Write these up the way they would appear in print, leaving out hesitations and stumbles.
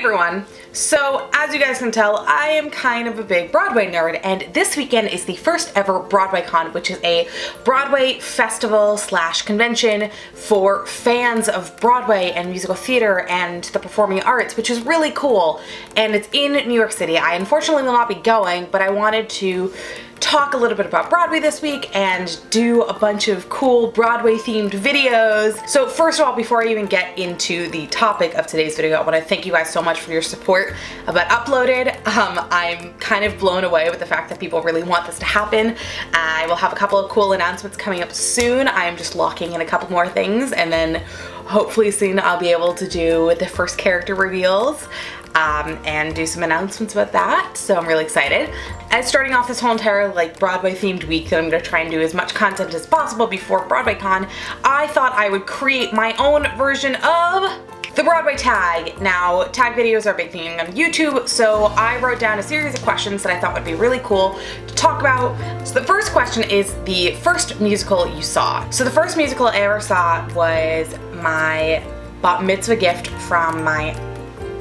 everyone! So, as you guys can tell, I am kind of a big Broadway nerd, and this weekend is the first ever Broadwaycon, which is a Broadway festival slash convention for fans of Broadway and musical theater and the performing arts, which is really cool. And it's in New York City. I unfortunately will not be going, but I wanted to talk a little bit about Broadway this week and do a bunch of cool Broadway themed videos. So first of all, before I even get into the topic of today's video, I want to thank you guys so much for your support about Uploaded. I'm kind of blown away with the fact that people really want this to happen. I will have a couple of cool announcements coming up soon. I'm just locking in a couple more things, and then hopefully soon I'll be able to do the first character reveals and do some announcements about that, so I'm really excited. As starting off this whole entire Broadway themed week that I'm going to try and do as much content as possible before BroadwayCon, I thought I would create my own version of the Broadway Tag. Now, tag videos are a big thing on YouTube, so I wrote down a series of questions that I thought would be really cool to talk about. So the first question is the first musical you saw. So the first musical I ever saw was my bat mitzvah gift from my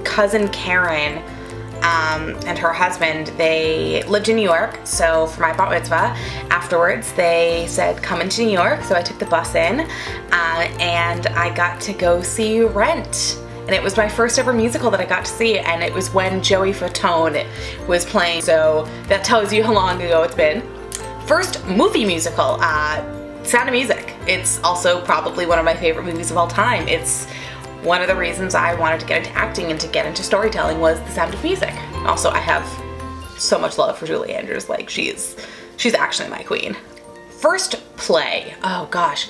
cousin Karen and her husband. They lived in New York, so for my bat mitzvah afterwards they said come into New York, so I took the bus in and I got to go see Rent, and it was my first ever musical that I got to see, and it was when Joey Fatone was playing, so that tells you how long ago it's been. First movie musical, Sound of Music. It's also probably one of my favorite movies of all time. It's one of the reasons I wanted to get into acting and to get into storytelling was The Sound of Music. Also, I have so much love for Julie Andrews. She's actually my queen. First play. Oh gosh.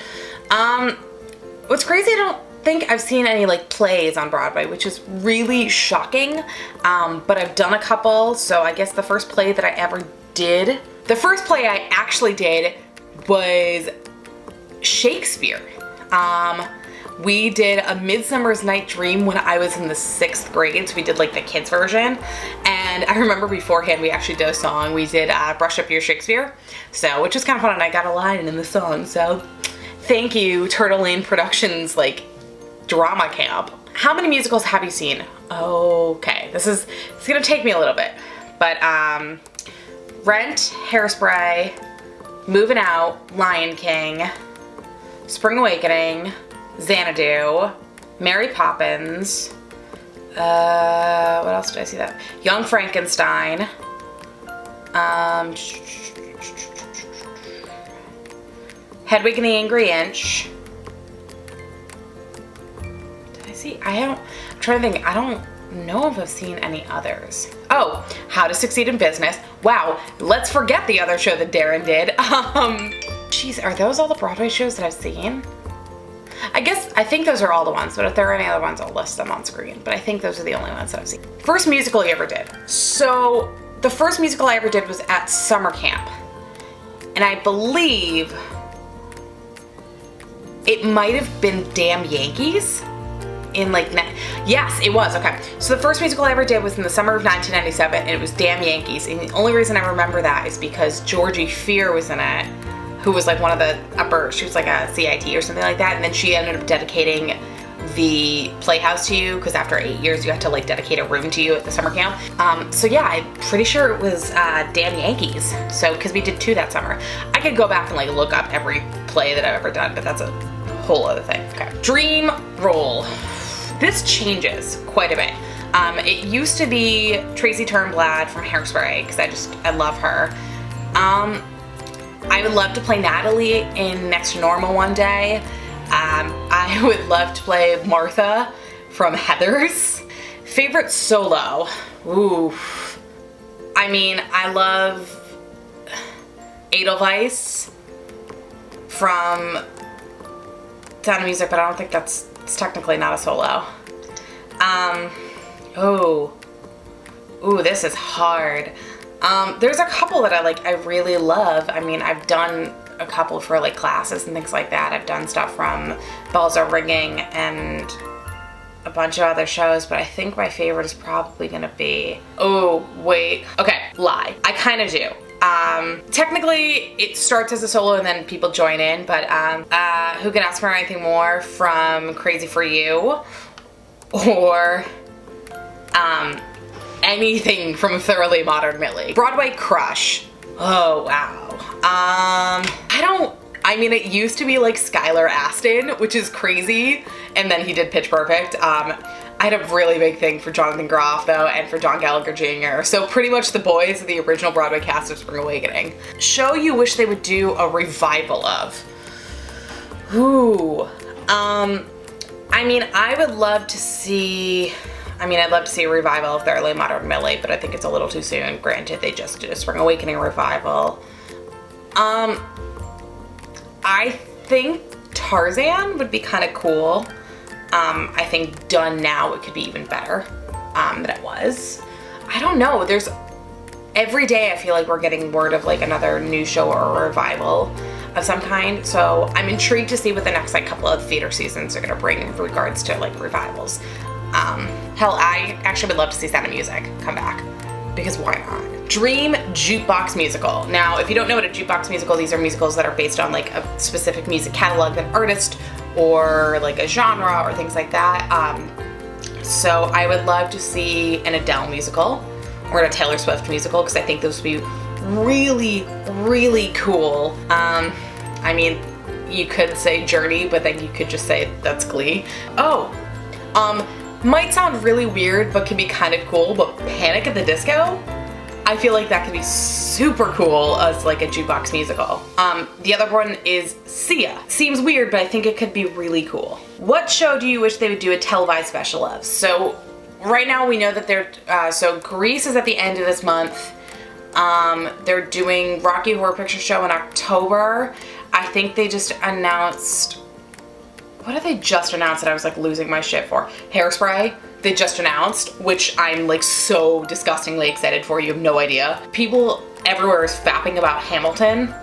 What's crazy, I don't think I've seen any plays on Broadway, which is really shocking. But I've done a couple, so I guess the first play that I ever did, the first play I actually did was Shakespeare. We did A Midsummer's Night Dream when I was in the 6th grade, so we did the kids version, and I remember beforehand we actually did a song. We did Brush Up Your Shakespeare, so which was kind of fun, and I got a line in the song, so thank you Turtle Lane Productions drama camp. How many musicals have you seen? Okay, it's gonna take me a little bit, but Rent, Hairspray, Moving Out, Lion King, Spring Awakening, Xanadu, Mary Poppins, what else did I see that? Young Frankenstein, Hedwig and the Angry Inch. Did I see? I'm trying to think. I don't know if I've seen any others. Oh, How to Succeed in Business. Wow, let's forget the other show that Darren did. Jeez, are those all the Broadway shows that I've seen? I think those are all the ones, but if there are any other ones, I'll list them on screen. But I think those are the only ones that I've seen. First musical you ever did. So, the first musical I ever did was at summer camp. And I believe it might have been Damn Yankees. Yes, it was, okay. So the first musical I ever did was in the summer of 1997, and it was Damn Yankees. And the only reason I remember that is because Georgie Fear was in it, who was one of the she was a CIT or something like that, and then she ended up dedicating the playhouse to you, because after 8 years you have to dedicate a room to you at the summer camp. So yeah, I'm pretty sure it was Damn Yankees, so because we did 2 that summer. I could go back and look up every play that I've ever done, but that's a whole other thing. Okay. Dream role. This changes quite a bit. It used to be Tracy Turnblad from Hairspray, because I love her. I would love to play Natalie in Next to Normal one day. I would love to play Martha from Heathers. Favorite solo? Ooh. I love Edelweiss from Sound of Music, but I don't think it's technically not a solo. Ooh, this is hard. There's a couple that I really love. I've done a couple for classes and things like that. I've done stuff from Bells Are Ringing and a bunch of other shows, but I think my favorite is probably gonna be, lie. I kind of do. Technically, it starts as a solo and then people join in, but Who Can Ask for Anything More from Crazy for You, or anything from Thoroughly Modern Millie. Broadway Crush. Oh, wow. I mean, it used to be like Skylar Astin, which is crazy, and then he did Pitch Perfect. I had a really big thing for Jonathan Groff, though, and for John Gallagher Jr. So pretty much the boys of the original Broadway cast of Spring Awakening. Show you wish they would do a revival of. Ooh. I mean, I would love to see... I'd love to see a revival of Thoroughly Modern Millie, but I think it's a little too soon. Granted, they just did a Spring Awakening revival. I think Tarzan would be kind of cool. I think done now it could be even better than it was. I don't know. Every day I feel like we're getting word of like another new show or a revival of some kind. So I'm intrigued to see what the next like couple of theater seasons are gonna bring in regards to like revivals. Hell, I actually would love to see Sound of Music come back, because why not? Dream Jukebox Musical. Now, if you don't know what a jukebox musical, these are musicals that are based on like a specific music catalog, an artist, or like a genre, or things like that. So I would love to see an Adele musical, or a Taylor Swift musical, because I think those would be really, really cool. I mean, you could say Journey, but then you could just say that's Glee. Oh, might sound really weird, but can be kind of cool, but Panic at the Disco? I feel like that could be super cool as like a jukebox musical. The other one is Sia. Seems weird, but I think it could be really cool. What show do you wish they would do a televised special of? So right now we know that so Grease is at the end of this month. They're doing Rocky Horror Picture Show in October. I think they just announced, what did they just announce that I was like losing my shit for? Hairspray. They just announced, which I'm like so disgustingly excited for, you have no idea. People everywhere is fapping about Hamilton.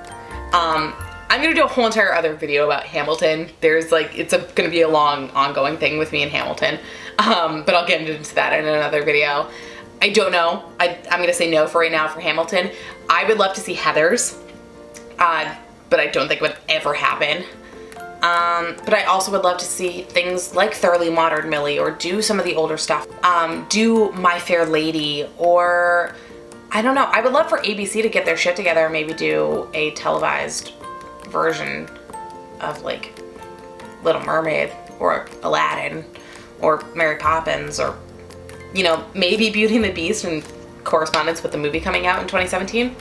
I'm gonna do a whole entire other video about Hamilton. There's like, it's gonna be a long ongoing thing with me and Hamilton. But I'll get into that in another video. I don't know. I'm gonna say no for right now for Hamilton. I would love to see Heathers, but I don't think it would ever happen. But I also would love to see things like Thoroughly Modern Millie, or do some of the older stuff. Do My Fair Lady, or I don't know. I would love for ABC to get their shit together and maybe do a televised version of like Little Mermaid, or Aladdin, or Mary Poppins, or, you know, maybe Beauty and the Beast in correspondence with the movie coming out in 2017.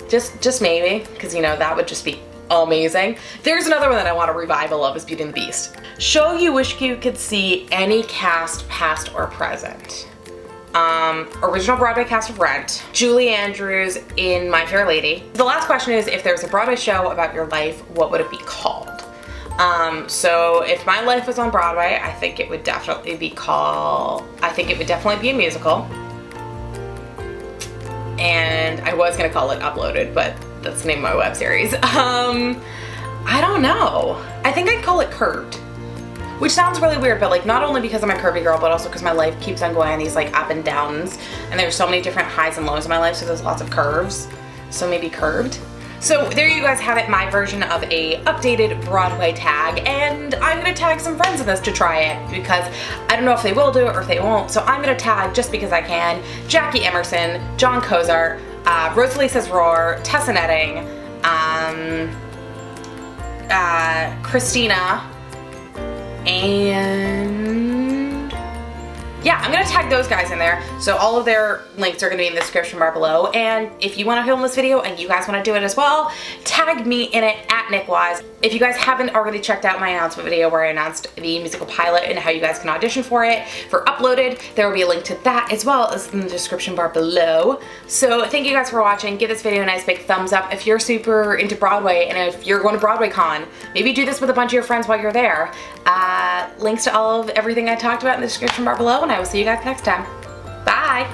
Just maybe, because, you know, that would just be amazing. There's another one that I want a revival of, is Beauty and the Beast. Show you wish you could see any cast, past or present. Original Broadway cast of Rent, Julie Andrews in My Fair Lady. The last question is, if there's a Broadway show about your life, what would it be called? So if my life was on Broadway, I think it would definitely be a musical. And I was gonna call it Uploaded, but that's the name of my web series. I don't know. I think I'd call it Curved, which sounds really weird, but like not only because I'm a curvy girl, but also because my life keeps on going on these like up and downs, and there's so many different highs and lows in my life, so there's lots of curves. So maybe Curved. So there you guys have it, my version of a updated Broadway tag, and I'm gonna tag some friends in this to try it, because I don't know if they will do it or if they won't, so I'm gonna tag, just because I can, Jackie Emerson, John Cozart, Rosalie Says Roar, Tessa Netting, Christina, and yeah, I'm gonna tag those guys in there. So all of their links are gonna be in the description bar below. And if you wanna film this video and you guys wanna do it as well, tag me in it at NickWise. If you guys haven't already checked out my announcement video where I announced the musical pilot and how you guys can audition for it for Uploaded, there will be a link to that as well as in the description bar below. So thank you guys for watching. Give this video a nice big thumbs up if you're super into Broadway, and if you're going to BroadwayCon, maybe do this with a bunch of your friends while you're there. Links to all of everything I talked about in the description bar below, and I will see you guys next time. Bye!